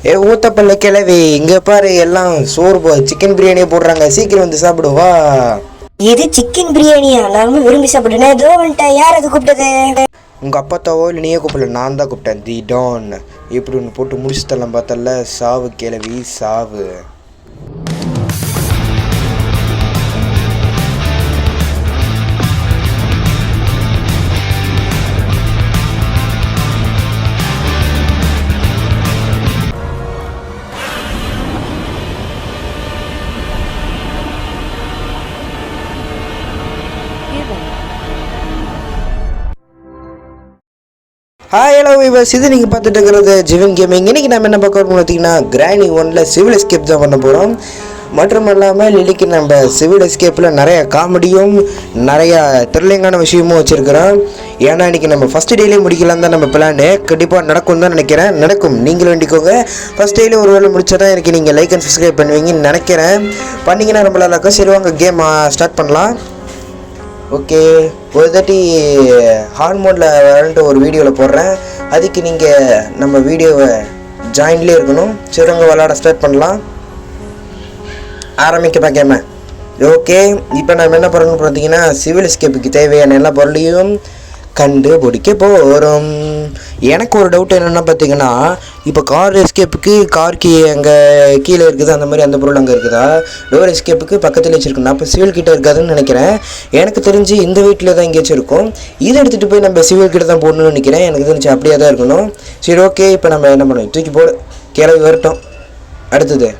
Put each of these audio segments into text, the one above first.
ஏ ஊத்தப்பல்ல கிளவி இங்க பாரு, எல்லாம் சோறு சிக்கன் பிரியாணியே போடுறாங்க, சீக்கிரம் வந்து சாப்பிடுவா. இது சிக்கன் பிரியாணியா? நான் விரும்பி சாப்பிடுறேன். ஏதோ வந்துட்டேன். யார் அது கூப்பிட்டது? உங்க அப்பாத்தாவோ இல்லை நீயே கூப்பிடல, நான் தான் கூப்பிட்டேன். தி டான் எப்படி ஒன்று போட்டு முடிச்சு தரலாம் பார்த்தல. சாவு கிளவி சாவு. ஹாய் ஹலோ விவர்ஸ், இது நீங்கள் பார்த்துட்டு இருக்கிறது ஜிவன் கேமிங். இன்றைக்கி நம்ம என்ன பார்க்க போகிறோம் பார்த்தீங்கன்னா, கிராணி 1ல் சிவில் எஸ்கேப் தான் பண்ண போகிறோம். மற்றும் இல்லாமல் இன்னைக்கு நம்ம சிவில் எஸ்கேப்பில் நிறைய காமெடியும் நிறையா த்ரில்லிங்கான விஷயமும் வச்சுருக்கிறோம். ஏன்னா இன்றைக்கி நம்ம ஃபஸ்ட் டேலேயே முடிக்கலாம் தான் நம்ம பிளானு. கண்டிப்பாக நடக்கும் தான் நினைக்கிறேன். நடக்கும், நீங்களும் வேண்டிக்கோங்க. ஃபஸ்ட் டேலேயே ஒரு வேளை முடிச்சா தான் எனக்கு நீங்கள் லைக் அண்ட் சப்ஸ்கிரைப் பண்ணுவீங்கன்னு நினைக்கிறேன். பண்ணிங்கன்னா ரொம்ப நல்லா இருக்கும். சரி வாங்க கேம் ஸ்டார்ட் பண்ணலாம். ஓகே, ஒரு தாட்டி ஹார்ட் மோடில் விளாண்டு ஒரு வீடியோவில் போடுறேன். அதுக்கு நீங்கள் நம்ம வீடியோவை ஜாயின்லேயே இருக்கணும். சரி உங்கள் விளாட ஸ்டார்ட் பண்ணலாம். ஆரம்பிக்க கேம. ஓகே, இப்போ நம்ம என்ன பண்ணணும்னு பார்த்தீங்கன்னா, சிவில் எஸ்கேப்புக்கு தேவையான எல்லா பொருளையும் கண்டுபிடிக்க போகிறோம். எனக்கு ஒரு டவுட் என்னென்னா பார்த்தீங்கன்னா, இப்போ கார் எஸ்கேப்புக்கு கார்க்கு அங்கே கீழே இருக்குது, அந்த மாதிரி அந்த பொருள் அங்கே இருக்குதா? டோர் எஸ்கேப்புக்கு பக்கத்தில் வச்சுருக்கணும். அப்போ சிவில் கிட்ட இருக்காதுன்னு நினைக்கிறேன். எனக்கு தெரிஞ்சு இந்த வீட்டில் தான் எங்கேயாச்சும் இருக்கும். இதை எடுத்துகிட்டு போய் நம்ம சிவில் கிட்ட தான் போடணும்னு நினைக்கிறேன். எனக்கு தெரிஞ்சு அப்படியே தான் இருக்கணும். சரி ஓகே, இப்போ நம்ம என்ன பண்ணுவோம், தூக்கி போடு, கிளவி வரட்டும். அடுத்தது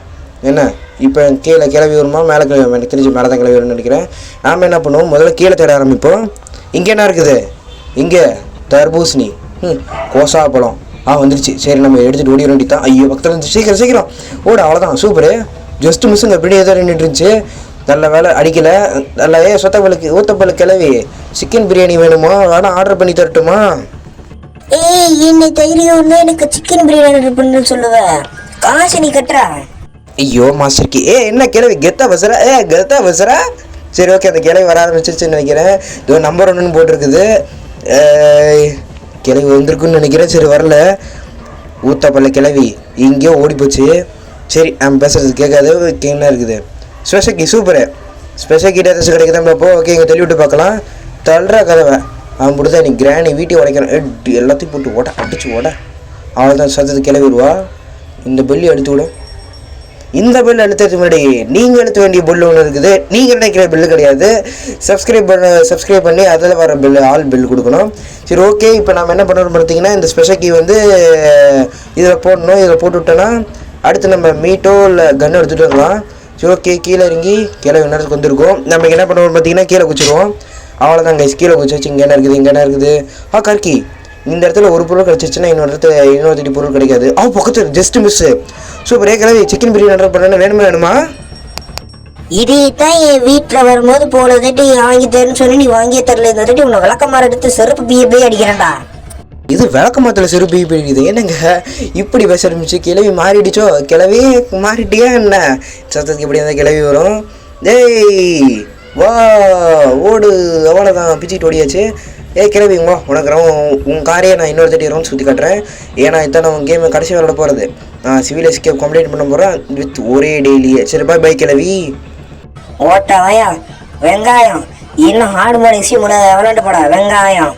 என்ன, இப்போ கீழே கிளவி வருமா மேலே கிளவி? எனக்கு தெரிஞ்சு மேலே தான் கிளவி வரும்னு நினைக்கிறேன். நாம் என்ன பண்ணுவோம், முதல்ல கீழே தேட ஆரம்பிப்போம். இங்கே என்ன இருக்குது? இங்கே தர்பூசணி, கோசா பழம். வந்துருச்சு. சரி நம்ம எடுத்துகிட்டு ஓடி வேண்டி தான். ஐயோ பக்கத்தில் இருந்துச்சு, சீக்கிரம் சீக்கிரம் ஓட. அவ்வளோதான், சூப்பரு. ஜஸ்ட் மிஸ்ஸுங்க, இப்படியே தான் நின்றுட்டு இருந்துச்சு. நல்ல வேலை அடிக்கலை. நல்லாவே சொத்தப்பலுக்கு ஊத்தப்பல்லு கிளவி சிக்கன் பிரியாணி வேணுமா? வேணா ஆர்டர் பண்ணி தரட்டுமா? ஏய், என்னை தைரியம் எனக்கு சிக்கன் பிரியாணி ஆர்டர் பண்ணுன்னு சொல்லுவேன். காசு நீ கட்டுறா. ஐயோ மாஸ்டருக்கு. என்ன கிளவி கெத்தா பசரா? கெத்தா பசரா? சரி ஓகே, அந்த கிளவி வர ஆரம்பிச்சிருச்சுன்னு நினைக்கிறேன். இதோ நம்பர் 1 போட்டிருக்குது. கிளவி வந்திருக்குன்னு நினைக்கிறேன். சரி வரல. ஊத்தப்பல்ல கிளவி இங்கேயோ ஓடி போச்சு. சரி நம்ம பேசுறது கேட்காது. என்ன இருக்குது? ஸ்பெஷக்கி, சூப்பரு. ஸ்பெஷக்கி ஏதாச்சும் கிடைக்குதான் பார்ப்போம். ஓகே, இங்கே தள்ளி விட்டு பார்க்கலாம். தள்ளுற கதவை அவன் முடிதான். நீ கிராணி வீட்டையும் உடைக்கிறேன். எல்லாத்தையும் போட்டு ஓட, அடிச்சு ஓட. அவ்வளோதான், சத்தத்து கிளவிடுவா. இந்த பெல்லி எடுத்து விடும். இந்த பில் அழுத்துறதுக்கு முன்னாடி நீங்கள் அழுத்த வேண்டிய பில் ஒன்று இருக்குது. நீங்கள் நினைக்கிற பில்லு கிடையாது. சப்ஸ்கிரைப் பண்ணி அதில் வர பில்லு ஆல் பில் கொடுக்கணும். சரி ஓகே, இப்போ நம்ம என்ன பண்ணணும் பார்த்தீங்கன்னா, இந்த ஸ்பெஷல் கீ வந்து இதில் போடணும். இதில் போட்டு விட்டோன்னா அடுத்து நம்ம மீட்டோ இல்லை கன்று எடுத்துகிட்டு வரலாம். சரி ஓகே, கீழே இறங்கி கீழே நேரத்துக்கு வந்துருக்கோம். நம்ம என்ன பண்ணுவோம் பார்த்தீங்கன்னா, கீழே குச்சிடுவோம். அவ்வளோதான் கைஸ், கீழே குச்சி வச்சு இங்கே என்ன இருக்குது, இங்கே என்ன இருக்குது. கர்க்கி இந்த இடத்துல ஒரு பொருள் கிடச்சிச்சுன்னா இன்னொரு பொருள் கிடைக்காது. பக்கத்தில் ஜஸ்ட் மிஸ்ஸு. சூப்பரே கிளவி சிக்கன் பிரியாணி ஆர்டர் பண்ண வேணுமா? இதைத்தான் என் வீட்டில் வரும்போது போனதுட்டு வாங்கி தரேன்னு சொல்லி நீ வாங்கியே தரல. இந்த வாட்டி உன்னை விளக்கமாற எடுத்து செருப்பு போய் அடிக்கிறேன்டா. இது விளக்கமாத்தில் செருப்பு பிடிக்குது. என்னங்க இப்படி பேச ஆரம்பிச்சு? கிளவி மாறிடுச்சோ? கிளவி மாறிட்டியா என்ன? சத்தத்துக்கு இப்படி இருந்தால் கிளவி வரும். டேய் வா ஓடு. அவ்வளோதான், பிச்சுக்கிட்டு ஓடியாச்சு. கிளவிங்க உனக்கு உன் காரையே நான் இன்னொரு 30 ரவுண்ட் சுற்றி காட்டுறேன். ஏன்னா இதான் நான் கேம் கடைசி விளாட போகிறது. நான் சிவில் எஸ்கேப் கம்ப்ளீட் பண்ண போகிறேன் வித் ஒரே டெய்லியே. சரி பை கிளவி. ஓட்டாயா வெங்காயம் இன்னும் ஆடு மாடு இசி விளாண்டு போட. வெங்காயம்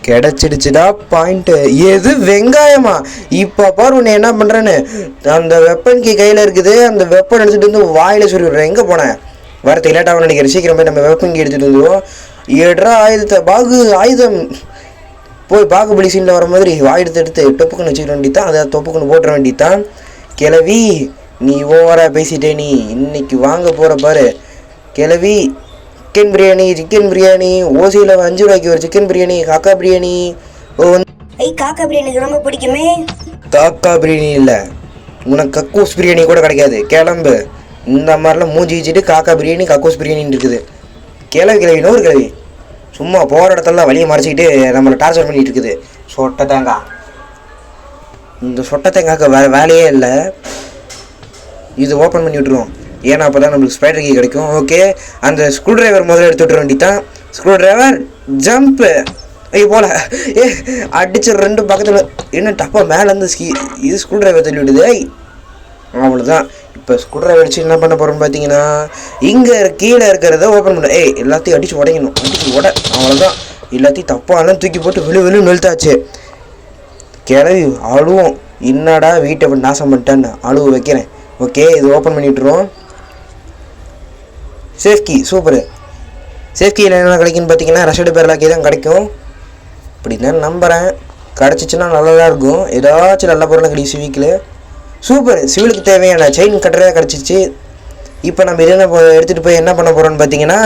கிடைச்சிடுச்சுடா பாயிண்ட்டு. எது வெங்காயமா? இப்போ பாரு உன்னை என்ன பண்ணுறேன்னு. அந்த வெப்பன் கீ கையில் இருக்குது. அந்த வெப்பன் எடுத்துகிட்டு வந்து வாயில் சொல்லி விட்றேன். எங்கே போனேன்? வரத்துக்கு லேட்டாக நினைக்கிறேன். சீக்கிரம் போய் நம்ம வெப்பன் கீ எடுத்துகிட்டு வந்துடுவோம். ஏட்ரா ஆயுதத்தை ஆயுதம் போய் பாகுபலி சீனில் வர மாதிரி ஆயுதத்தை எடுத்து டொப்புக்குன்னு வச்சுக்க வேண்டித்தான். அதை தொப்புக்குன்னு போட்டுற வேண்டித்தான். கிளவி நீ ஓவராக பேசிட்டே. நீ இன்னைக்கு வாங்க போகிற பாரு கிளவி. சிக்கன் பிரியாணி ஓசியில் 5 ரூபாய்க்கு ஒரு சிக்கன் பிரியாணி. காக்கா பிரியாணி. காக்கா பிரியாணி ரொம்ப பிடிக்குமே. காக்கா பிரியாணி இல்லை, உனக்கு கக்கூஸ் பிரியாணி கூட கிடைக்காது. கிளம்பு. இந்த மாதிரிலாம் மூஞ்சி வச்சுட்டு காக்கா பிரியாணி கக்கூஸ் பிரியாணின்னு இருக்குது. கிளவி நூறு கிளவி சும்மா போகிற இடத்துலலாம் வழியை மறைச்சிக்கிட்டு நம்மளை டார்ச்சர் பண்ணிகிட்டு இருக்குது. சொட்டை தேங்காய். இந்த சொட்டை தேங்காய்க்கு வேலையே இல்லை. இது ஓப்பன் பண்ணி விட்டுருவோம். ஏன்னா அப்போ தான் நம்மளுக்கு ஸ்பைடர் கீ கிடைக்கும். ஓகே, அந்த ஸ்க்ரூ ட்ரைவர் முதல்ல எடுத்து விட்டுற வேண்டித்தான். Screw driver jump. ஐயோ போல ஏ அடிச்சு ரெண்டும் பக்கத்தில் என்ன டப்பா மேலேருந்து இது ஸ்க்ரூ டிரைவர் தள்ளி விடுது. அவ்வளோதான். இப்போ ஸ்க்ரூ டிரைவர் அடிச்சு என்ன பண்ண போகிறோம்னு பார்த்தீங்கன்னா இங்கே கீழே இருக்கிறத ஓப்பன் பண்ண எல்லாத்தையும் அடித்து உடைக்கணும். அடிச்சு அவ்வளோதான். எல்லாத்தையும் தப்பாலாம் தூக்கி போட்டு வெளு நிறுத்தாச்சு. கிளவி அழுவோம், என்னடா வீட்டை அப்படி நாசம் பண்ணிட்டேன்னு அழுவ வைக்கிறேன். ஓகே, இது ஓப்பன் பண்ணிட்டுருவோம். சேஃப்கி சூப்பரு. சேஃப்கியில் என்ன கிடைக்குன்னு பார்த்தீங்கன்னா ரஷடு பேர்லாக்கி தான் கிடைக்கும் அப்படின்னு தான் நம்புகிறேன். கிடச்சிச்சின்னா நல்லதாக இருக்கும். ஏதாச்சும் நல்ல பொருளாக கிடைக்கும் சிவிக்கில். சூப்பர். சிவிலுக்கு தேவையான செயின் கட்டுறதா கிடச்சிச்சு. இப்போ நம்ம இதை எடுத்துகிட்டு போய் என்ன பண்ண போகிறோன்னு பார்த்தீங்கன்னா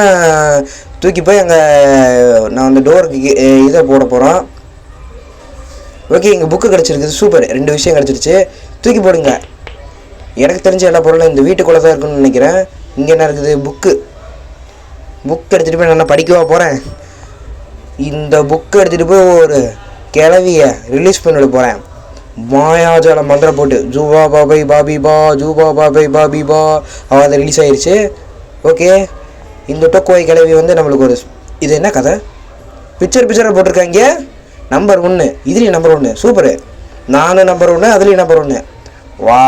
தூக்கி போய் அங்கே நான் அந்த டோருக்கு இதை போட போகிறோம். ஓகே, இங்கே புக்கு கிடச்சிருக்குது. சூப்பர். 2 விஷயம் கிடச்சிருச்சு. தூக்கி போடுங்க. எனக்கு தெரிஞ்ச எல்லா பொருளும் இந்த வீட்டுக்குள்ளே தான் இருக்குன்னு நினைக்கிறேன். இங்கே என்ன இருக்குது? புக்கு எடுத்துகிட்டு போய் நான் படிக்கவா போகிறேன். இந்த புக்கை எடுத்துகிட்டு போய் ஒரு கிளவியை ரிலீஸ் பண்ணிவிட போகிறேன். மாயாஜால மந்திரம் போட்டு ஜூபா பாபை பாபி பா ஜூபா பாபை பாபி பா அவள் அதை ரிலீஸ் ஆயிடுச்சு. ஓகே, இந்த டொக்கோய் கிளவி வந்து நம்மளுக்கு ஒரு இது என்ன கதை பிக்சரை போட்டிருக்காங்க. நம்பர் 1 இதுலேயும் நம்பர் 1. சூப்பரு. நானும் நம்பர் 1 அதுலேயும் நம்பர் 1. வா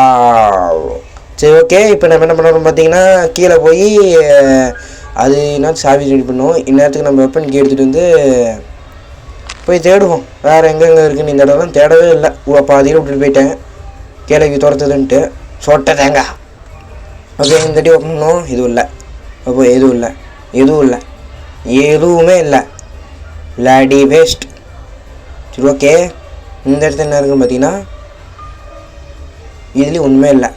சரி ஓகே. இப்போ நம்ம என்ன பண்ணுறோம்னு பார்த்தீங்கன்னா கீழே போய் அது என்ன சாவி ரெடி பண்ணுவோம். இந்நேரத்துக்கு நம்ம வெப்பன் கீ எடுத்துகிட்டு வந்து போய் தேடுவோம். வேறு எங்கெங்கே இருக்குன்னு இந்த இடம்லாம் தேடவே இல்லை. பாதியில் விட்டுட்டு போயிட்டேன் கிளவி துரத்துதுன்ட்டு. சொட்ட தேங்காய். ஓகே, இந்த டி ஓப்பன் பண்ணுவோம். இதுவும் இல்லை. அப்போ எதுவுமே இல்லை. லாடி வேஸ்ட். சரி ஓகே, இந்த இடத்துல என்ன இருக்குன்னு பார்த்தீங்கன்னா இதுலேயும் ஒன்றுமே இல்லை.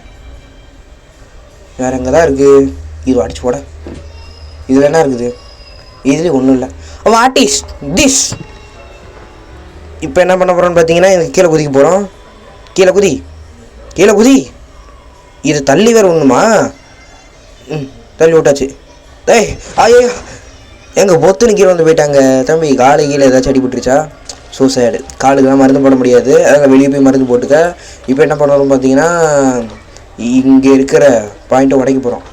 வேறு எங்கே தான் இருக்குது? இது அடிச்சு போட. இதில் என்ன இருக்குது? இதுலேயும் ஒன்றும் இல்லை. What is this? இப்போ என்ன பண்ண போகிறோன்னு பார்த்தீங்கன்னா எனக்கு கீழே குதிக்க போகிறோம். கீழே குதி. இது தள்ளி வேறு ஒன்றுமா? தள்ளி விட்டாச்சு. ஐயோ எங்கள் பொத்துன்னு கீழே வந்து போயிட்டாங்க. தம்பி காலு கீழே ஏதாச்சும் அடிபட்டுருச்சா? சூசைடு. காலுக்கெல்லாம் மருந்து போட முடியாது. அதனால் வெளியே போய் மருந்து போட்டுக்க. இப்போ என்ன பண்ணணும் பார்த்தீங்கன்னா இங்கே இருக்கிற பாயிண்ட்டை உடைக்க போகிறோம்.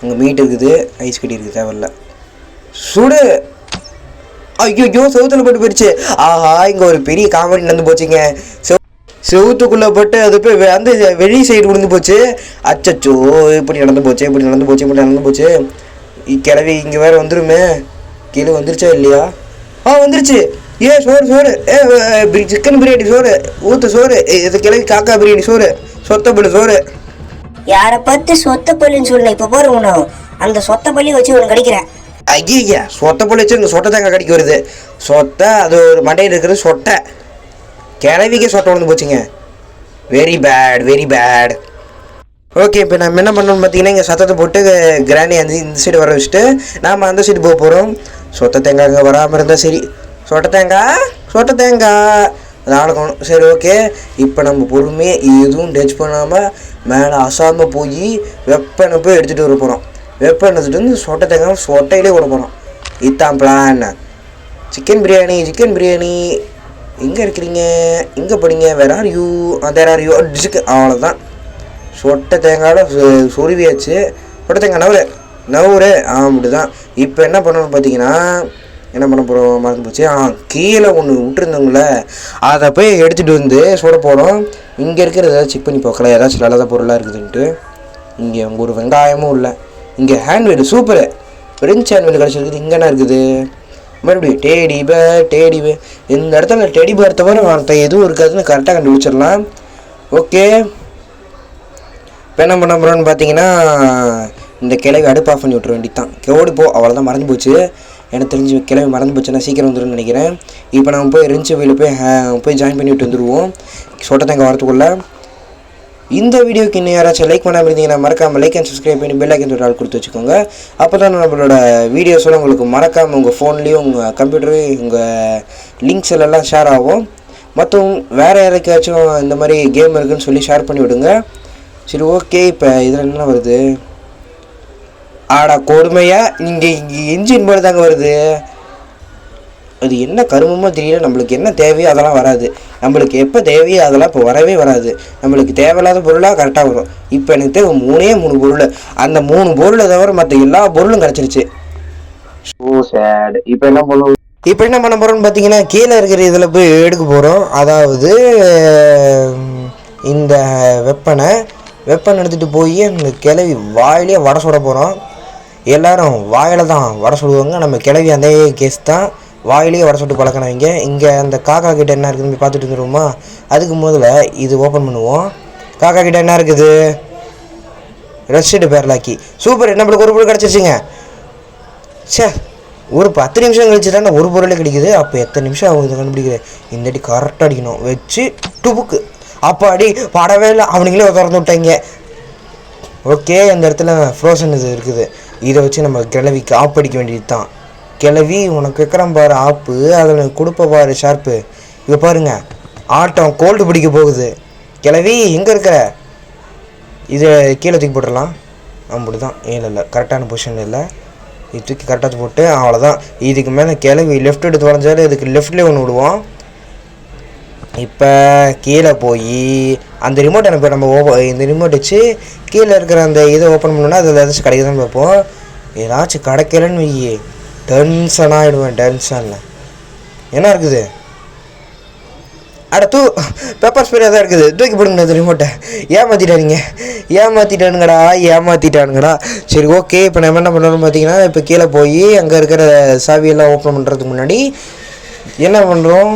இங்கே மீட் இருக்குது, ஐஸ் கட்டி இருக்குது, தேவையில்ல. சுடு. ஐயோ செவுத்துல போட்டு போயிடுச்சு. ஆஹா, இங்கே ஒரு பெரிய காமெடி நடந்து போச்சுங்க. செவுத்துக்குள்ளே போட்டு அது போய் அந்த வெளி சைடு விழுந்து போச்சு. அச்சச்சோ, இப்படி நடந்து போச்சு. கிளவி இங்கே வேறு வந்துருமே. கீழே வந்துருச்சா இல்லையா? வந்துருச்சு. சோறு. சிக்கன் பிரியாணி சோறு. ஊற்று சோறு. இது கிளவி காக்கா பிரியாணி சோறு. சொத்தப்பள்ளி சோறு. யாரை பார்த்து சொத்த பள்ளின்னு சொன்ன? இப்போ போகிற உணவு அந்த சொத்த பள்ளி வச்சு உனக்கு கிடைக்கிறேன். ஐயா சொத்தப்பள்ளி வச்சு இங்கே சொட்டை தேங்காய் கடிக்க வருது. சொத்தை அது ஒரு மண்டையில் இருக்கிறது சொட்டை. கிளவிக்கே சொட்டை விழுந்து போச்சுங்க. Very bad. ஓகே, இப்போ நம்ம என்ன பண்ணணும்னு பார்த்தீங்கன்னா இங்கே சத்தத்தை போட்டு கிராணி இந்த சைடு வர வச்சுட்டு நாம் அந்த சைடு போக போகிறோம். சொத்த தேங்காய் அங்கே வராமல் இருந்தால் சரி. சொட்டை தேங்காய் நாளைக்கணும். சரி ஓகே, இப்போ நம்ம பொறுமையாக எதுவும் டச் பண்ணாமல் மேலே அசாமல் போய் வெப்பனை போய் எடுத்துகிட்டு வர போகிறோம். வெப்பன் எடுத்துகிட்டு வந்து சொட்டை தேங்காய் சொட்டையிலே விட போகிறோம். இதுதான் பிளான். சிக்கன் பிரியாணி எங்கே இருக்கிறீங்க? இங்கே படிங்க. Where are you? சிக்கன். அவ்வளோதான். சொட்டை தேங்காயில் சொருவியாச்சு. சொட்டை தேங்காய் நவுறு அப்படிதான். இப்போ என்ன பண்ணணும்னு பார்த்தீங்கன்னா என்ன பண்ண போகிறோம் மறந்து போச்சு. கீழே ஒன்று விட்டுருந்தோங்கள அதை போய் எடுத்துகிட்டு வந்து சுட போகிறோம். இங்கே இருக்கிற ஏதாச்சும் செக் பண்ணி பார்க்கலாம், ஏதாச்சும் நல்லதாக பொருளாக இருக்குதுன்ட்டு. இங்கே அங்கே ஒரு வெங்காயமும் இல்லை. இங்கே ஹேண்ட்மேடு சூப்பரு. ஃப்ரெஞ்ச் ஹேண்ட்மேடு கிடச்சிருக்குது. இங்கே என்ன இருக்குது? மறுபடியும் டேடி பேர். இந்த இடத்துல டெடி பேர் தவிர வார்த்தை எதுவும் இருக்காதுன்னு கரெக்டாக கண்டுபிடிச்சிடலாம். ஓகே, இப்போ என்ன பண்ண போகிறோன்னு பார்த்தீங்கன்னா இந்த கிளவி அடுப்பு ஆஃப் பண்ணி விட்ற வேண்டியதான். ஓடி போ. அவ்வளோதான், மறந்து போச்சு. எனக்கு தெரிஞ்சு கிளவி மறந்து போச்சுன்னா சீக்கிரம் வந்துடும் நினைக்கிறேன். இப்போ நம்ம போய் ரிஞ்சு வீட்டில் போய் ஜாயின் பண்ணி விட்டு வந்துடுவோம் சொட்டை தேங்காய் வரத்துக்குள்ளே. இந்த வீடியோக்கு இன்னும் யாராச்சும் லைக் பண்ணாமல் இருந்தீங்கன்னா மறக்காமல் லைக் அண்ட் சப்ஸ்கிரைப் பண்ணி பெல் ஐக்கன் ஆல் கொடுத்து வச்சுக்கோங்க. அப்போ தான் நம்மளோட வீடியோஸெல்லாம் உங்களுக்கு மறக்காமல் உங்கள் ஃபோன்லேயும் உங்கள் கம்ப்யூட்டரு உங்கள் லிங்க்ஸ் எல்லாம் ஷேர் ஆகும். மற்றும் வேறு யாருக்காச்சும் இந்த மாதிரி கேம் இருக்குதுன்னு சொல்லி ஷேர் பண்ணி விடுங்க. சரி ஓகே, இப்போ இதில் என்ன வருது? கொடுமையா இங்கே இன்ஜின் போல தாங்க வருது. அது என்ன கருமமாக தெரியல. நம்மளுக்கு என்ன தேவையோ அதெல்லாம் வராது. நம்மளுக்கு எப்போ தேவையோ அதெல்லாம் இப்போ வரவே வராது. நம்மளுக்கு தேவையில்லாத பொருளாக கரெக்டாக வரும். இப்போ எனக்கு தேவை 3 பொருள். அந்த 3 பொருளை தவிர மற்ற எல்லா பொருளும் கிடச்சிருச்சு. So sad. இப்போ என்ன பண்ணுவோம்? இப்போ என்ன பண்ண போகிறோம்னு பார்த்தீங்கன்னா கீழே இருக்கிற இதில் போய் எடுக்க போகிறோம். அதாவது இந்த வெப்பனை எடுத்துகிட்டு போய் அந்த கிளவி வாயிலே வடை சுட போகிறோம். எல்லோரும் வாயில் தான் வடை சுடுவாங்க. நம்ம கிளவி அதே கேஸ் தான், வாயிலேயே வடை சுட்டு பழக்கினவங்க. இங்கே அந்த காக்கா கிட்ட என்ன இருக்குதுன்னு பார்த்துட்டு வந்துடுவோமா? அதுக்கு முதல்ல இது ஓப்பன் பண்ணுவோம். காக்கா கிட்ட என்ன இருக்குது? ரெஸ்ட்டு பேர்லாக்கி. சூப்பர், நம்மளுக்கு ஒரு பொருள் கிடச்சிருச்சுங்க. சே, ஒரு 10 நிமிஷம் கழிச்சு தான் ஒரு பொருளே கிடைக்குது. அப்போ எத்தனை நிமிஷம் அவங்க இதை கண்டுபிடிக்குது? இந்தாட்டி கரெக்டாக அடிக்கணும், வச்சு டுபுக்கு. அப்போ அடி படவே இல்லை, அவனுங்களே திறந்து விட்டாங்க. ஓகே, அந்த இடத்துல ஃப்ரோசன் இது இருக்குது. இதை வச்சு நம்ம கிளவிக்கு ஆப் அடிக்க வேண்டியது தான். கிளவி உனக்கு வைக்கிறேன் பாரு ஆப்பு, அதில் கொடுப்ப பாரு ஷார்ப்பு. இப்போ பாருங்க, ஆட்டம் கோல்டு பிடிக்க போகுது. கிளவி எங்கே இருக்கிற? இதை கீழே தூக்கி போட்டுடலாம். அப்படி தான், இல்லை கரெக்டான பொசிஷன் இல்லை. இது தூக்கி கரெக்டாக போட்டு அவ்வளோதான். இதுக்கு மேலே கிளவி லெஃப்ட் எடுத்து வளைஞ்சாலும் இதுக்கு லெஃப்ட்லேயே ஒன்று விடுவோம். இப்போ கீழே போய் அந்த ரிமோட் அனுப்பி நம்ம இந்த ரிமோட் வச்சு கீழே இருக்கிற அந்த இதை ஓப்பன் பண்ணோன்னா அதில் ஏதாச்சும் கிடைக்குதான்னு பார்ப்போம். ஏதாச்சும் கிடைக்கலன்னு வையி டென்ஷன் ஆகிடுவேன். டென்ஷனில் என்ன இருக்குது? அடுத்து பெப்பர் ஸ்ப்ரே தான் இருக்குது. தூக்கி போடுங்க அந்த ரிமோட்டை. ஏமாற்றிட்டானுங்கடா. சரி ஓகே, இப்போ நம்ம என்ன பண்ணுறோம்னு பார்த்தீங்கன்னா, இப்போ கீழே போய் அங்கே இருக்கிற சாவியெல்லாம் ஓப்பன் பண்ணுறதுக்கு முன்னாடி என்ன பண்ணுறோம்?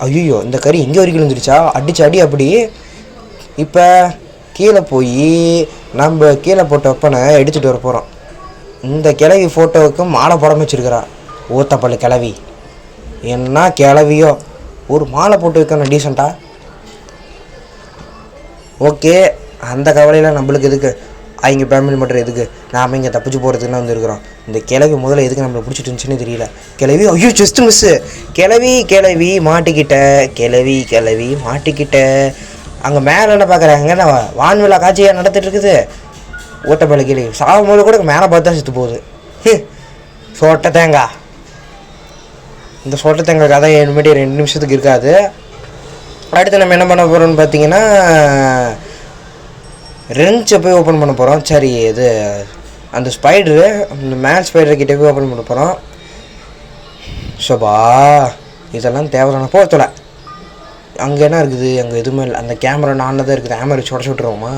ஐயோ, இந்த கறி எங்கே வரைக்கும் வந்துருச்சா? அடிச்சு அடி அப்படி. இப்போ கீழே போய் நம்ம கீழே போட்ட வெப்பனை எடுத்துகிட்டு வர போகிறோம். இந்த கிளவி ஃபோட்டோவுக்கு மாலை படம் வச்சுருக்கிறா. ஊத்தப்பள்ளி கிளவி என்ன கிளவியோ, ஒரு மாலை போட்டு வைக்கணும் டீசெண்டாக. ஓகே, அந்த கவலையில் நம்மளுக்கு எதுக்கு? அவங்க ஃபேமிலி மட்டும் எதுக்கு? நாம் இங்கே தப்பிச்சு போகிறதுக்குன்னு வந்துருக்குறோம். இந்த கிளவி முதல்ல எதுக்கு நம்மளை பிடிச்சிட்டு இருந்துச்சுன்னு தெரியல. கிளவி ஐயோ ஜஸ்ட் மிஸ்ஸு. கிளவி மாட்டிக்கிட்ட. அங்கே மேலே என்ன பார்க்குறாங்க? என்ன வான்விழா காட்சியாக நடத்திட்டு இருக்குது. ஊத்தப்பள்ளி கிளவி சாகும் போது கூட மேலே பார்த்தா செத்து போகுது. சொட்ட தேங்காய். இந்த சொட்ட தேங்காய் கதை இனிமேட்டு 2 நிமிஷத்துக்கு இருக்காது. அடுத்து நம்ம என்ன பண்ண போகிறோம்னு பார்த்தீங்கன்னா, ரெஞ்சை போய் ஓப்பன் பண்ண போகிறோம். சரி, இது அந்த ஸ்பைடரு, அந்த மேல் ஸ்பைடர்கிட்ட போய் ஓப்பன் பண்ண போகிறோம். ஷோபா, இதெல்லாம் தேவையான போகல. அங்கே என்ன இருக்குது? அங்கே எதுவுமே இல்லை. அந்த கேமரா நானில் தான் இருக்குது. கேமரா வச்சு உடச்சி விட்ருவோமா?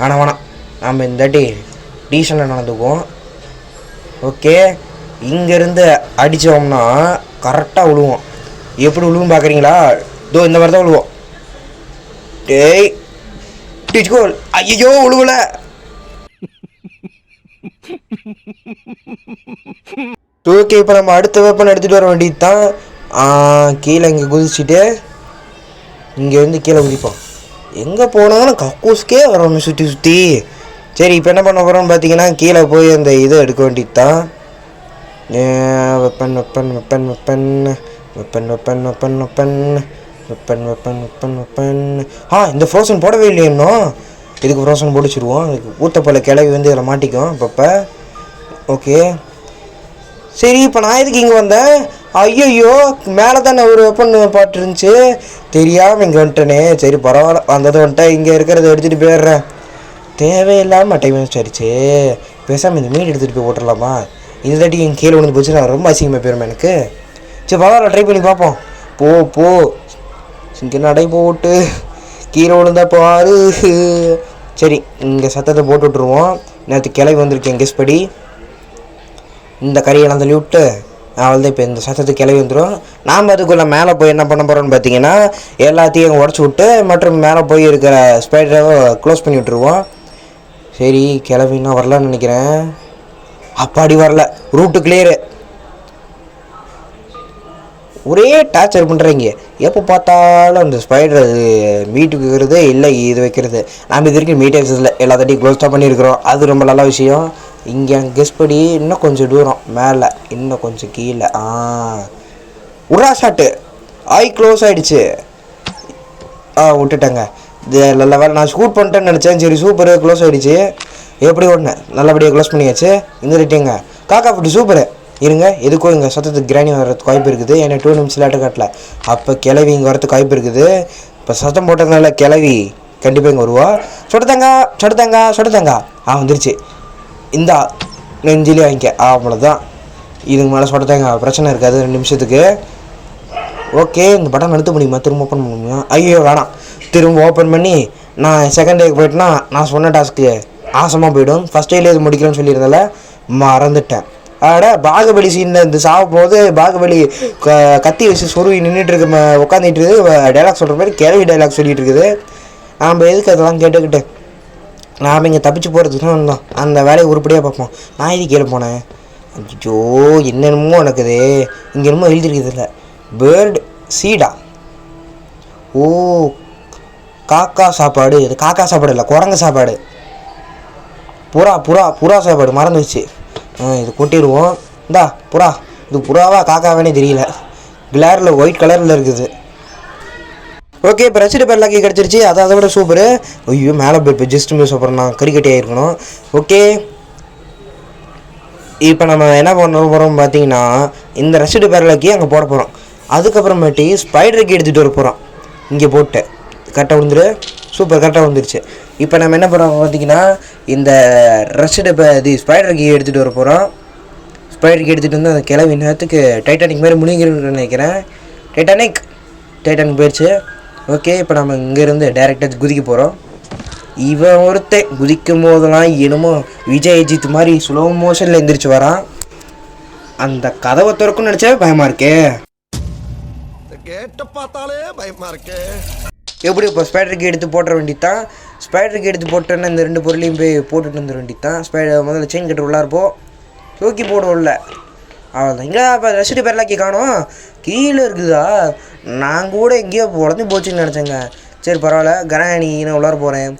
வேணாம், நம்ம இந்தாட்டி டீசெண்டாக நடந்துக்குவோம். ஓகே, இங்கேருந்து அடித்தோம்னா கரெக்டாக விழுவோம். எப்படி விழுவும் பார்க்குறீங்களா? இந்த மாதிரி தான் விழுவோம். டேய் டிச்கோல். ஐயோ விழுவல. ஓகே, இப்போ நம்ம அடுத்த வெப்பன் எடுத்துகிட்டு வர வேண்டியது தான். கீழே இங்கே குதிச்சுட்டு இங்கேருந்து கீழே குதிப்போம். எங்கே போனாலும் கக்கூஸ்க்கே வரோம் சுற்றி. சரி, இப்போ என்ன பண்ண போகிறோம்னு பார்த்தீங்கன்னா, கீழே போய் அந்த இதை எடுக்க வேண்டியது தான். வெப்பன். இந்த ஃப்ரோசன் போடவே இல்லையே இன்னும். இதுக்கு ஃப்ரோசன் போட்டுச்சிடுவோம். அதுக்கு ஊத்தப்பள்ள கிளவி வந்து இதில் மாட்டிக்கும் அப்பப்போ. ஓகே, சரி, இப்போ நான் எதுக்கு இங்கே வந்தேன்? ஐயோ, மேலே தானே ஒரு வெப்பன் பாட்டு இருந்துச்சு, தெரியாமல் இங்கே வந்துட்டேனே. சரி பரவாயில்ல, வந்ததை வந்துட்டேன். இங்கே இருக்கிறத எடுத்துகிட்டு போயிடுறேன். தேவையில்லாமல் டைம் வேஸ்ட் ஆகிடுச்சு. பேசாமல் இந்த மீன் எடுத்துகிட்டு போய் போட்டுடலாமா? இந்த தாட்டி என் கீழே விழுந்து போச்சு, நான் ரொம்ப அசிங்கமாக போயிடுமே எனக்கு. சரி பரவாயில்ல, ட்ரை பண்ணி பார்ப்போம். போ இங்கே நடை போட்டு கீழே விழுந்தா பாரு. சரி, இங்கே சத்தத்தை போட்டு விட்ருவோம். நேற்று கிளவி வந்திருக்கேன் கெஸ் படி. இந்த கறியெல்லாம் தள்ளி விட்டு அவள்தான் இப்போ இந்த சத்தத்துக்கு கிளவி வந்துடும். நாம் அதுக்குள்ளே மேலே போய் என்ன பண்ண போகிறோம்னு பார்த்தீங்கன்னா, எல்லாத்தையும் உடச்சி விட்டு மற்றும் மேலே போய் இருக்கிற ஸ்பைடரை க்ளோஸ் பண்ணி விட்ருவோம். சரி, கிளவின்னா வரலான்னு நினைக்கிறேன். அப்பாடி வரல, ரூட்டு கிளியரு. ஒரே டார்ச்சர் பண்ணுறீங்க. எப்போ பார்த்தாலும் அந்த ஸ்பைடர் மீட்டுக்கு வைக்கிறது இல்லை, இது வைக்கிறது. நாம் இது வரைக்கும் மீட் வச்சதில்லை, எல்லாத்தையும் க்ளோஸ் தான் பண்ணியிருக்கிறோம். அது ரொம்ப நல்ல விஷயம். இங்கே கெஸ் படி இன்னும் கொஞ்சம் தூரம் மேலே, இன்னும் கொஞ்சம் கீழே. உரா ஷாட்டு ஐ க்ளோஸ் ஆகிடுச்சு. விட்டுட்டேங்க. இது நல்ல வேலை, நான் ஷூட் பண்ணிட்டேன்னு நினச்சேன். சரி சூப்பரு, க்ளோஸ் ஆகிடுச்சு. எப்படி ஒன்று நல்லபடியாக க்ளோஸ் பண்ணியாச்சு. இந்த ரிட்டிங்க காக்கா ஃபுட்டு சூப்பரு. இருங்க, எதுக்கோ இங்கே சத்தத்துக்கு கிராணி வர்றதுக்கு வாய்ப்பு இருக்குது. ஏன்னா 2 நிமிஷம் லேட்டு காட்டல. அப்போ கிளவி இங்கே வரத்துக்கு வாய்ப்பு இருக்குது. இப்போ சத்தம் போட்டதுனால கிளவி கண்டிப்பாக இங்கே வருவா. சொடுத்தாங்க வந்துருச்சு. இந்தா நெஞ்சிலே வாங்கிக்க. அவ்வளோதான். இதுக்கு மேலே சொல்கிறதாங்க பிரச்சனை இருக்காது 2 நிமிஷத்துக்கு. ஓகே, இந்த பட்டன் அழுத்த முடியுமா? திரும்ப ஓப்பன் பண்ண முடியுமா? ஐயோ வேணாம். திரும்ப ஓப்பன் பண்ணி நான் செகண்ட் டேக்கு போயிட்டேன்னா நான் சொன்ன டாஸ்க்கு ஆசமாக போயிடும். ஃபஸ்ட் டேல இது முடிக்கிறேன்னு சொல்லியிருந்தால மறந்துட்டேன். பாகுபலி சீனில் இந்த சாகும் போது பாகுபலி கத்தி வச்சு சொருவி நின்றுட்டு இருக்க உட்காந்துட்டு இருக்குது. டைலாக் சொல்கிற மாதிரி கேள்வி டைலாக் சொல்லிட்டு இருக்குது. நாம் எதுக்கு அதெல்லாம் கேட்டுக்கிட்டு நாம் இங்கே தப்பிச்சு போகிறதுக்கு தான் வந்தோம். அந்த வேலையை உருப்படியாக பார்ப்போம். நான் இது கீழே போனேன். ஐயோ என்னென்னமோ நடக்குது. இங்கே என்னமோ எழுதிருக்குது இல்லை, பேர்டு சீடா. ஓ காக்கா சாப்பாடு. இது காக்கா சாப்பாடு இல்லை, குரங்கு சாப்பாடு. புறா சாப்பாடு மறந்துச்சு. இது கொட்டிடுவோம். இந்தா புறா. இது புறாவா காக்காவே தெரியல. கிளாரில் ஒயிட் கலரில் இருக்குது. ஓகே, இப்போ ரசிட்டு பேர்லாக்கி கிடச்சிருச்சு. அதை விட சூப்பரு. ஐயோ மேலே போய் ஜஸ்ட் மிஸ் அப்புறம் நான் கறிக்கட்டி ஆகிருக்கணும். ஓகே, இப்போ நம்ம என்ன பண்ண போகிறோம் பார்த்தீங்கன்னா இந்த ரசிட்டு பேர்லாக்கி அங்கே போட போகிறோம். அதுக்கப்புறமேட்டு ஸ்பைடருக்கு எடுத்துகிட்டு வர போகிறோம். இங்கே போட்டு கரெக்டாக விழுந்துரு. சூப்பர், கரெக்டாக வந்துருச்சு. இப்போ நம்ம என்ன பண்ணுறோம் பார்த்தீங்கன்னா இந்த ரஷ்டு இது ஸ்பைடருக்கு எடுத்துகிட்டு வர போகிறோம். ஸ்பைடருக்கு எடுத்துகிட்டு வந்து அந்த கிளவி நேரத்துக்கு டைட்டானிக் மாதிரி முழுங்கிருன்னு நினைக்கிறேன். டைட்டானிக் போயிடுச்சு. ஓகே, இப்போ நம்ம இங்கேருந்து டைரெக்டாக குதிக்க போகிறோம். இவன் ஒருத்தன் குதிக்கும் போதெல்லாம் என்னமோ விஜய் அஜித் மாதிரி ஸ்லோ மோஷனில் எந்திரிச்சு வரான். அந்த கதவை திறக்கும்னு நினச்சா பயமாக இருக்கே. கேட்ட பார்த்தாலே பயமா இருக்கு. எப்படி இப்போ ஸ்பைடருக்கு எடுத்து போட்டுற வேண்டியதான். ஸ்பைடருக்கு எடுத்து போட்டோன்னா இந்த 2 பொருளையும் போய் போட்டுட்டு வந்துட வேண்டியதான். முதல்ல செயின் கட்டு உள்ளாருப்போ தூக்கி போடுவோம்ல, அவ்வளோதான். இங்கே இப்போ ரசிட்டு பேர்லாக்கி காணும். கீழே இருக்குதா? நான் கூட எங்கேயோ உடஞ்சி போச்சுன்னு நினச்சேங்க. சரி பரவாயில்ல. கராணி நான் உள்ளார போகிறேன்.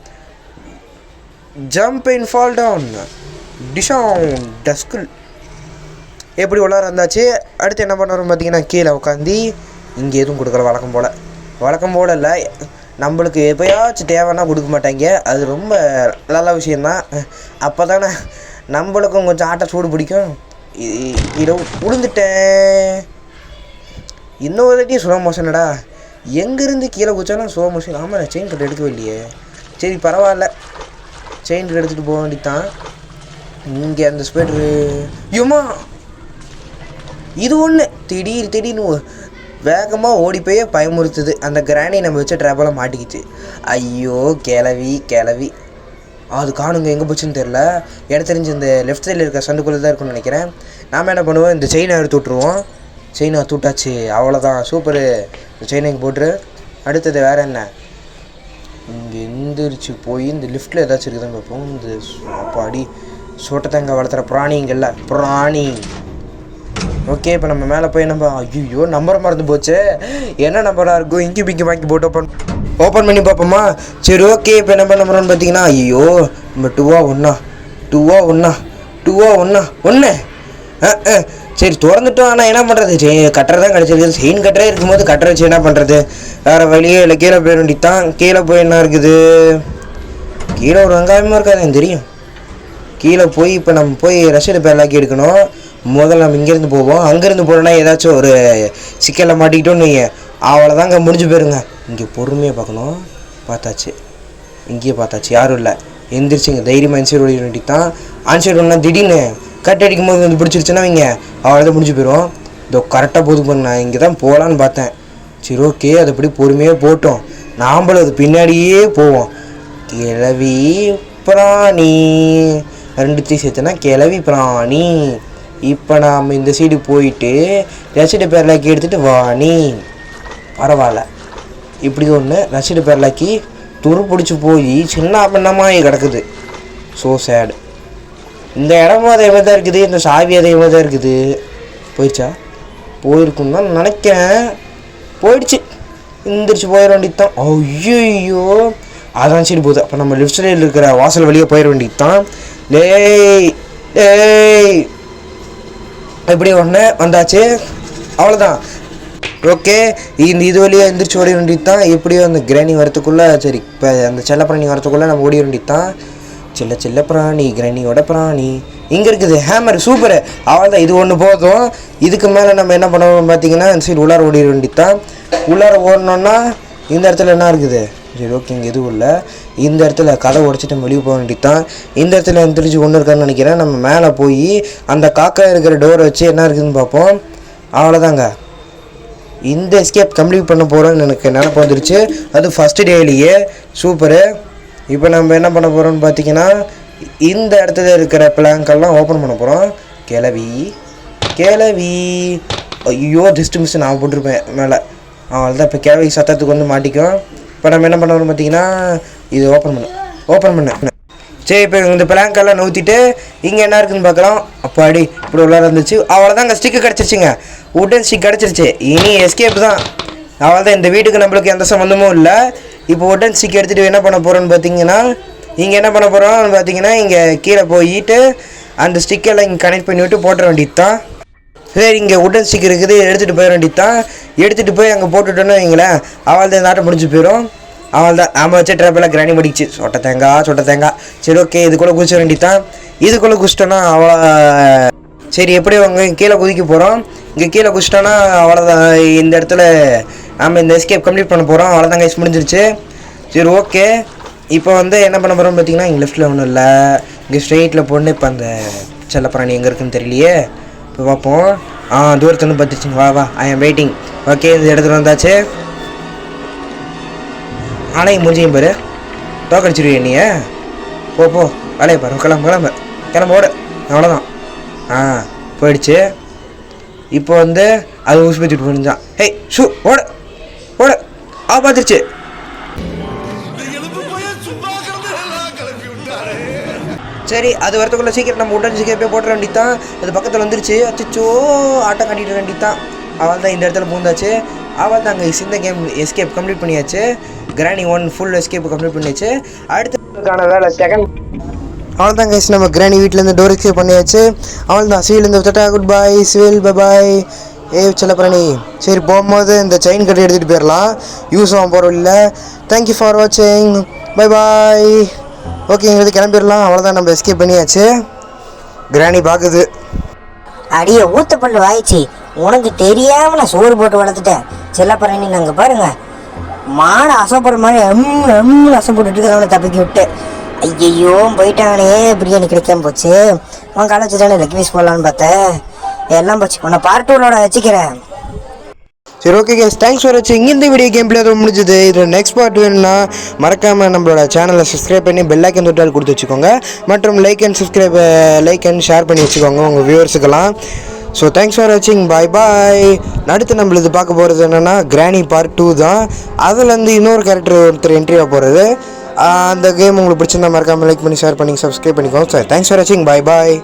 ஜம்ப் இன் ஃபால் டவுன் டிஷவுன் டஸ்குல். எப்படி உள்ளார இருந்தாச்சு. அடுத்து என்ன பண்ணுறோம் பார்த்தீங்கன்னா கீழே உட்காந்து இங்கே எதுவும் கொடுக்கல. வழக்கம் போல் இல்லை, நம்மளுக்கு எப்போயாச்சும் தேவைன்னா கொடுக்க மாட்டாங்க. அது ரொம்ப நல்ல விஷயந்தான். அப்போ தானே நம்மளுக்கும் கொஞ்சம் ஆட்டை சூடு பிடிக்கும். இதை விழுந்துட்டேன். இன்னொரு வாட்டியும் ஸ்லோ மோஷனடா. எங்கேருந்து கீழே குச்சாலும் ஸ்லோ மோஷன். ஆமாம், நான் செயின் கட்டு எடுக்கவே இல்லையே. சரி பரவாயில்ல, செயின் கட்டு எடுத்துகிட்டு போக வேண்டியதான். இங்கே அந்த ஸ்பைடரு யுமா இது ஒன்று திடீர்னு வேகமாக ஓடி போய் பயமுறுத்துது. அந்த கிராணி நம்ம வச்ச ட்ராப்பெல்லாம் மாட்டிக்கிச்சு. ஐயோ கிளவி அது காணுங்க. எங்கே போச்சுன்னு தெரில. எனக்கு தெரிஞ்சு இந்த லெஃப்ட் சைடில் இருக்க சண்டுக்குள்ளே தான் இருக்குன்னு நினைக்கிறேன். நாம் என்ன பண்ணுவோம், இந்த செயினை எடுத்து விட்ருவோம். செயினை தூட்டாச்சு, அவ்வளோதான். சூப்பரு. இந்த செயினுக்கு போட்டுரு. அடுத்தது வேறு என்ன, இங்கே எந்திரிச்சு போய் இந்த லிஃப்ட்டில் ஏதாச்சும் இருக்குதுன்னு பார்ப்போம். இந்த அப்பாடி சோட்டத்தங்க வளர்த்துற பிராணிங்கள்ல பிராணி. ஓகே, இப்போ நம்ம மேலே போய் நம்ம ஐயோ நம்பரை மறந்து போச்சு. என்ன நம்பராக இருக்கும்? இங்கி வாங்கி போட்டு ஓப்பன் பண்ணி பார்ப்போமா? சரி ஓகே, இப்போ என்ன பண்ண போகிறோம்னு பார்த்தீங்கன்னா ஐயோ நம்ம 2 1 சரி திறந்துட்டோம். ஆனால் என்ன பண்ணுறது, கட்டுறது தான் கிடச்சிருக்கு. செயின் கட்டுறே இருக்கும்போது கட்டுற வச்சு என்ன பண்ணுறது, வேறு வழியே இல்லை. கீழே போய் வேண்டித்தான். கீழே போய் என்ன இருக்குது, கீழே ஒரு வெங்காயமாக இருக்காது எனக்கு தெரியும். கீழே போய் இப்போ நம்ம போய் ரசிட்டு பேர்லாக்கி எடுக்கணும். முதல்ல நம்ம இங்கேருந்து போவோம். அங்கேருந்து போனோன்னா ஏதாச்சும் ஒரு சிக்கலில் மாட்டிக்கிட்டோன்னு நீங்கள் அவ்வளோதாங்க முடிஞ்சு போயிருங்க. இங்கே பொறுமையாக பார்க்கணும். இங்கேயே பார்த்தாச்சு யாரும் இல்லை. எந்திரிச்சிங்க தைரியமாக ஆன்சர் ஓடி வேண்டித்தான். ஆன்சர் ஒன்றா திடீர்னு கட் அடிக்கும் போது வந்து பிடிச்சிருச்சுன்னா வைங்க அவ்வளோதான் முடிஞ்சு போயிடும். இதோ கரெக்டாக போது பண்ண நான் இங்கே தான் போகலான்னு பார்த்தேன். சரி ஓகே, அது அப்படி பொறுமையாக போட்டோம். நாம்பளும் அது பின்னாடியே போவோம். கிளவி பிராணி 2 சேர்த்துனா கிளவி பிராணி. இப்போ நாம் இந்த சைடு போயிட்டு ரசிட்டு பேர்லாக்கி எடுத்துகிட்டு வாணி. பரவாயில்ல, இப்படி ஒன்று ரசிட்டு பேர்லாக்கி துரு பிடிச்சி போய் சின்ன பண்ணமாக கிடக்குது. ஸோ சேடு. இந்த இடமும் அதே மாதிரி தான் இருக்குது. இந்த சாவி அதே மாதிரி தான் இருக்குது. போயிருக்குன்னு தான் நினைக்கிறேன். போயிடுச்சு. எந்திரிச்சு போயிட வேண்டியது தான். ஐயோ அதான் சரி போகுது. அப்போ நம்ம லெஃப்ட் சைடில் இருக்கிற வாசல் வழியாக போயிட வேண்டியது தான். டேய் இப்படி ஒன்று வந்தாச்சு, அவ்வளோதான். ஓகே, இது வழியாக எந்திரிச்சு ஓடி வேண்டியது தான். எப்படியோ அந்த கிராணி வரத்துக்குள்ளே சரி இப்போ அந்த செல்லப்பிராணி வரத்துக்குள்ளே நம்ம ஓடி வேண்டியது தான். செல்ல பிராணி கிராணியோட பிராணி இங்கே இருக்குது. Hammer super. அவ்வளோதான், இது ஒன்று போதும். இதுக்கு மேலே நம்ம என்ன பண்ணுவோம் பார்த்தீங்கன்னா இந்த சைடு உள்ளார ஓடிட வேண்டியது தான். உள்ளார ஓடணுன்னா இந்த இடத்துல என்ன இருக்குது, சரி ஓகே, இங்கே எதுவும் இல்லை. இந்த இடத்துல கதை உடச்சிட்டு வெளியே போக வேண்டியதான். இந்த இடத்துல எனக்கு தெரிஞ்சு ஒன்று இருக்கான்னு நினைக்கிறேன். நம்ம மேலே போய் அந்த காக்கா இருக்கிற டோரை வச்சு என்ன இருக்குதுன்னு பார்ப்போம். அவ்வளோதாங்க, இந்த எஸ்கேப் கம்ப்ளீட் பண்ண போகிறோன்னு எனக்கு நினப்பு வந்துருச்சு. அது ஃபஸ்ட்டு டேலேயே. சூப்பரு. இப்போ நம்ம என்ன பண்ண போகிறோம்னு பார்த்தீங்கன்னா, இந்த இடத்துல இருக்கிற பிளாங்கெல்லாம் ஓப்பன் பண்ண போகிறோம். கிளவி ஐயோ ஜஸ்ட் மிஸ் நான் போட்டிருப்பேன் மேலே. அவ்வளோதான். இப்போ கிளவி சத்தத்துக்கு வந்து மாட்டிக்கும். இப்போ நம்ம என்ன பண்ண பார்த்தீங்கன்னா, இது ஓப்பன் பண்ண சரி. இப்போ இந்த பிளாங்கெல்லாம் நூற்றிட்டு இங்கே என்ன இருக்குதுன்னு பார்க்கலாம். அப்பாடி இப்படி உள்ளார இருந்துச்சு. அவ்வளோதான், அங்கே ஸ்டிக்கு கிடச்சிருச்சுங்க. உட்டன் ஸ்டிக் கிடச்சிருச்சு. இனி எஸ்கேப் தான். அவ்வளோதான். இந்த வீட்டுக்கு நம்மளுக்கு எந்த சம்மந்தமும் இல்லை. இப்போ உட்டன் ஸ்டிக் எடுத்துகிட்டு என்ன பண்ண போகிறோன்னு பார்த்தீங்கன்னா, இங்கே என்ன பண்ண போகிறோம்னு பார்த்தீங்கன்னா, இங்கே கீழே போயிட்டு அந்த ஸ்டிக்கெல்லாம் இங்கே கனெக்ட் பண்ணி விட்டு போட்டுற வேண்டியது தான். சரி, இங்கே உட்டன் ஸ்டிக் இருக்குது, எடுத்துகிட்டு போயிட வேண்டியது தான். எடுத்துகிட்டு போய் அங்கே போட்டுட்டோன்னு வைங்களேன், அவள் தான் நாட்டை முடிஞ்சு போயிடும். அவள் தான் நம்ம வச்ச ட்ராப்பெல்லாம் கிராணி முடிச்சு. சொட்ட தேங்காய். சரி ஓகே, இதுக்குள்ளே குதிச்ச வேண்டியது தான். இதுக்குள்ளே குதிச்சிட்டோன்னா அவ்வளோ. சரி, எப்படி அவங்க கீழே குதிக்க போகிறோம். இங்கே கீழே குதிச்சிட்டோன்னா அவ்வளோதான். இந்த இடத்துல நம்ம இந்த எஸ்கேப் கம்ப்ளீட் பண்ண போகிறோம். அவ்வளோதான் கைஸ், முடிஞ்சிருச்சு. சரி ஓகே, இப்போ வந்து என்ன பண்ண போகிறோம்னு பார்த்தீங்கன்னா, இங்கே லெஃப்ட்டில் ஒன்றும் இல்லை, இங்கே ஸ்ட்ரெயிட்டில் போட்டு இப்போ அந்த செல்லப்பிராணி எங்கே இருக்குன்னு தெரியலையே. இப்போ பார்ப்போம். தூரத்துலேருந்து பார்த்துச்சுங்க. வா ஐ ஆம் வெயிட்டிங். ஓகே, இந்த இடத்துல வந்தாச்சு. ஆனால் மூஞ்சியும் பாரு, தோக்கடிச்சிருவிய நீ. போ வேலையை பாரு, கிளம்ப ஓடு. அவ்வளோதான். போயிடுச்சு. இப்போ வந்து அது ஊசி பற்றிட்டு போயிருந்தான். ஹே ஷூ ஓடு பார்த்துருச்சு. சரி, அது வரத்துக்குள்ளே சீக்கிரம் நம்ம உடன் சீக்கிரம் போய் போட்டுற வேண்டியதான். அது பக்கத்தில் வந்துருச்சு. அச்சோ, ஆட்டம் காட்டிட்டு வேண்டியதான். அவள் தான் இந்த இடத்துல பூந்தாச்சு. அவள் தான் அங்கே இந்த கேம் எஸ்கேப் கம்ப்ளீட் பண்ணியாச்சு. கிராணி 1 ஃபுல் எஸ்கேப் கம்ப்ளீட் பண்ணியாச்சு. அடுத்ததுக்கான வேலை செகண்ட். அவள் தான் கைஸ், நம்ம கிராணி வீட்டிலேருந்து டோர் எஸ்கேப் பண்ணியாச்சு. அவள் தான் சிவிலேருந்து தட்டா குட் பாய் சிவில் பாய். செல்லப்பிராணி. சரி, போகும்போது இந்த செயின் கட்டி எடுத்துகிட்டு போயிடலாம். யூஸ் ஆகும் போகிறோம் இல்லை. தேங்க்யூ ஃபார் வாட்சிங். பாய். ஓகே, எங்களுக்கு கிளம்பிடலாம். அவ்வளோதான், நம்ம எஸ்கேப் பண்ணியாச்சு. கிராணி பார்க்குது. அடியே ஊத்தப்பள்ளு வாயிச்சு, உனக்கு தெரியாமல் நான் சோறு போட்டு வளர்த்துட்டேன். செல்லப்பிராணி நாங்கள் பாருங்க, மாடை அசைப்படுற மாதிரி அசைப்பட்டு அவனை தப்பிக்கி விட்டு. ஐயோ போயிட்டானே, பிரியாணி கிடைக்காம போச்சு. அவன் காலேஜ் தானே லெக் பீஸ் போடலான்னு பார்த்தேன், எல்லாம் போச்சு. உன்னை பார்ட் 2 வச்சுக்கிறேன். சரி ஓகே கேஸ், தேங்க்ஸ் ஃபார் வாட்சிங். இந்த வீடியோ கேம் பிளே அதோட முடிஞ்சது. இதில் நெக்ஸ்ட் பார்ட் வேணும்னா மறக்காமல் நம்மளோட சேனலை சப்ஸ்கிரைப் பண்ணி பெல் ஐக்கன் தொட்டால் கொடுத்து வச்சுக்கோங்க. மற்றும் லைக் அண்ட் ஷேர் பண்ணி வச்சுக்கோங்க உங்கள் வியூவர்ஸுக்கெல்லாம். ஸோ தேங்க்ஸ் ஃபார் வாட்சிங். பாய். அடுத்து நம்மளுக்கு பார்க்க போகிறது என்னென்னா, கிராணி பார்ட் 2 தான். அதுலேருந்து இன்னொரு கேரக்டர் ஒருத்தர் என்ட்ரியாக போகிறது. அந்த கேம் உங்களுக்கு பிடிச்சிருந்தா மறக்காமல் லைக் பண்ணி ஷேர் பண்ணி சப்ஸ்கிரைப் பண்ணிக்கோங்க. சார் தேங்க்ஸ் ஃபார் வாட்சிங். பாய்.